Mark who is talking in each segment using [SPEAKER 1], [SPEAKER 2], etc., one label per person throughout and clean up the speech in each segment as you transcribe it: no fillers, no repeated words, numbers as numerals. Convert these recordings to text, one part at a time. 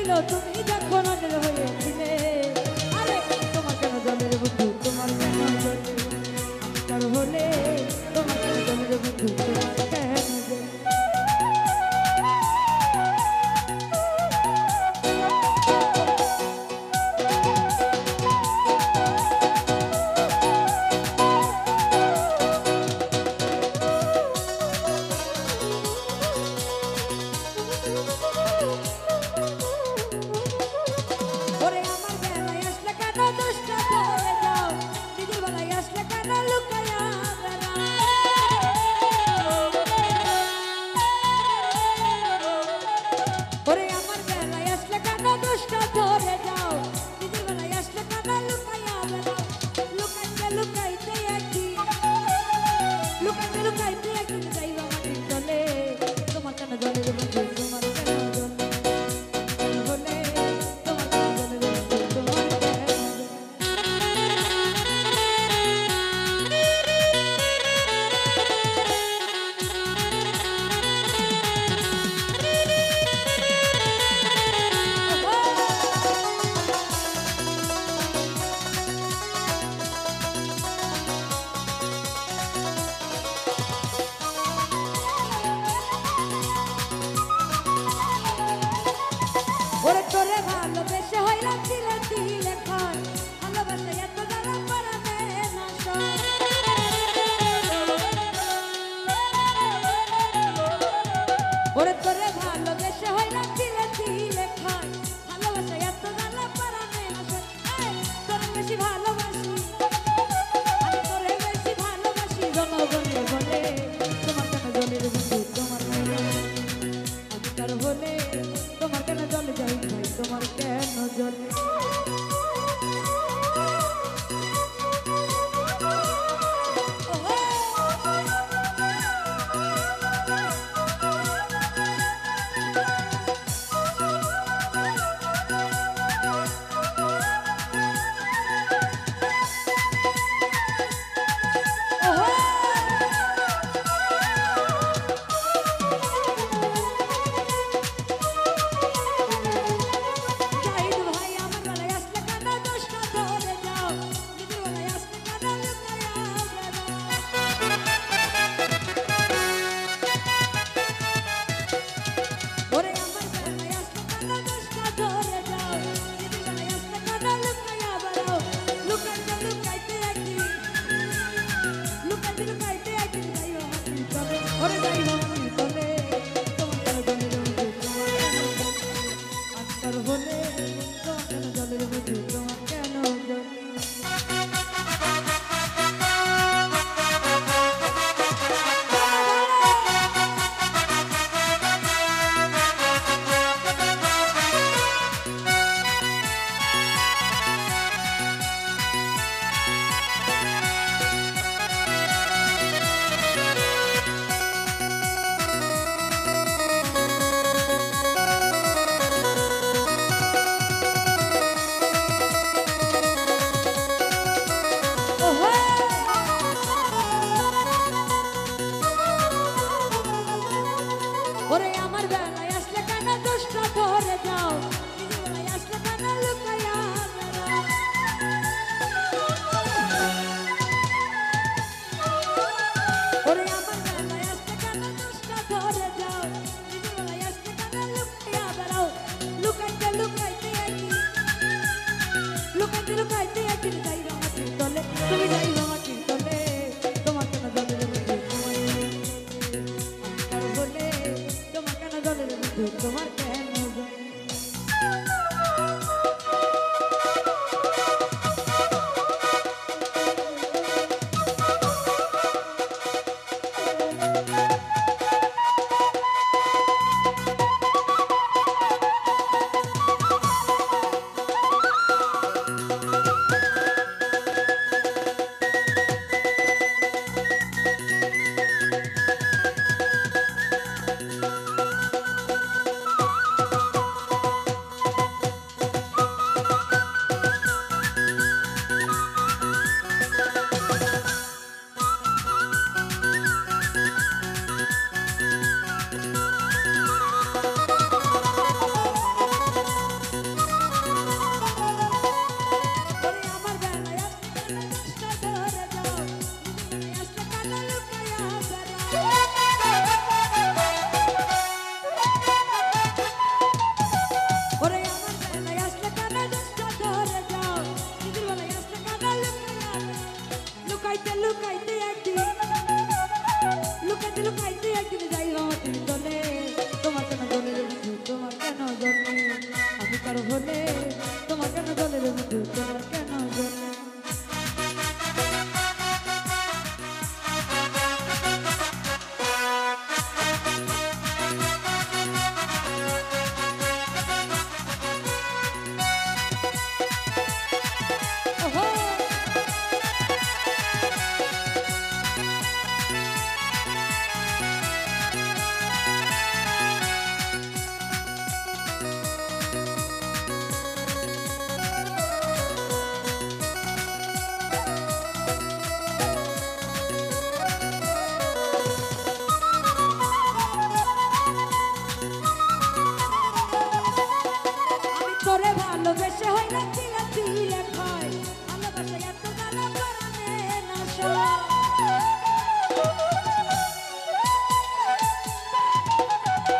[SPEAKER 1] ছিল তুমি যখন অন্যের হয়েছিলে। আরে তোমার কেন জলের বন্ধু, তোমার কেন জলের কার হলে, তোমার কেন জলের বন্ধু, তোমার কেন জলের। ওরে তোরে ভালোবেসে হইলাম দিলে দিলে খায়, ভালোবাসা এত জ্বালা পারাবে না সয়। ওরে তোরে ভালোবেসে হইলাম দিলে দিলে খায়, ভালোবাসা এত জ্বালা পারাবে না সয়। তোরে বেশি ভালোবাসি, আমি তোরে বেশি ভালোবাসি জনগণে বলে, তোমার কেন জলের বন্ধু, তোমার কেন আমি কার হলে, তোমার কেন জলে যাই ভাই, তোমার কেন জলে। ওরে আমার বেলায় আসলে কেন দোষটা ধরে যাও, নিজের বেলায় আসলে কেন লুকাইয়া বেড়াও। ওরে আমার বেলায় আসলে কেন দোষটা ধরে যাও, নিজের বেলায় আসলে কেন লুকাইয়া বেড়াও। লুকাইতে লুকাইতে একদিন, লুকাইতে লুকাইতে একদিন যাইবা মাটির তলে, তুমি যাইবা মাটির তলে, তোমার কেন জলের মধ্যে, তোমার কেন জলের মধ্যে, তোমার কেন জলে।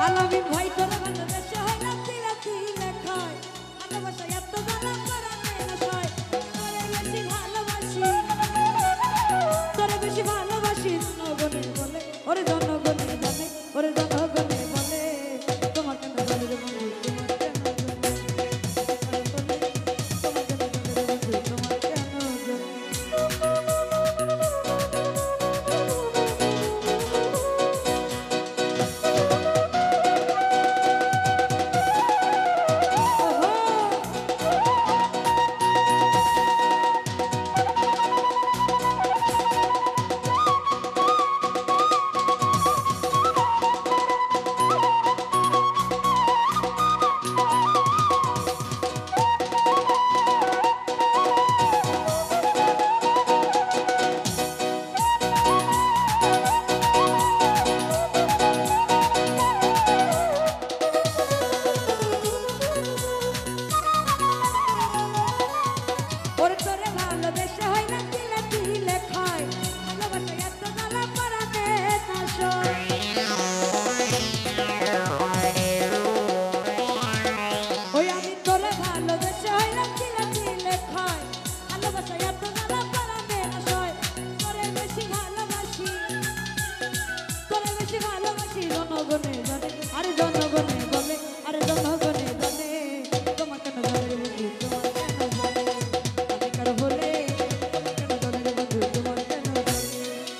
[SPEAKER 1] আলামিন ভাই তোর ভালোবেসে হইলাম তিলাতি লেখায় ভালোবাসা এত জ্বালা পরাণে নাশায় তোরে বেশি ভালোবাসি জনগণে বলে ওরে জনগণে জানে ওরে জনগণে বলে তোমার কেন বলে রে বন্ধু তোমার কেন বলে জনগণে জানে আরে জনগণে বলে আরে জনগণে জানে তোমার কেন বলে বন্ধু তোমার কেন বলে আমি কার বলে কেন বলে বন্ধু তোমার কেন বলে তোমার কেন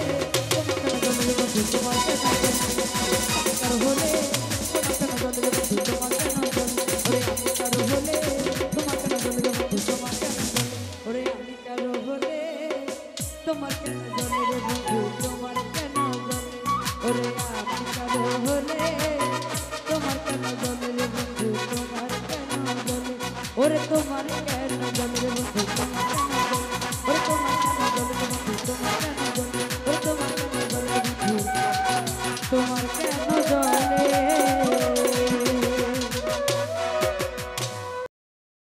[SPEAKER 1] জলে রে বন্ধু তোমার কেন জলে ওরে আমি কারো হলে তোমার কেন জলে রে বন্ধু তোমার কেন জলে ওরে তোমার কেন জলে রে বন্ধু তোমার কেন জলে ওরে তোমার কেন জলে রে বন্ধু তোমার কেন জলে ওরে তোমার কেন জলে রে বন্ধু তোমার কেন জলে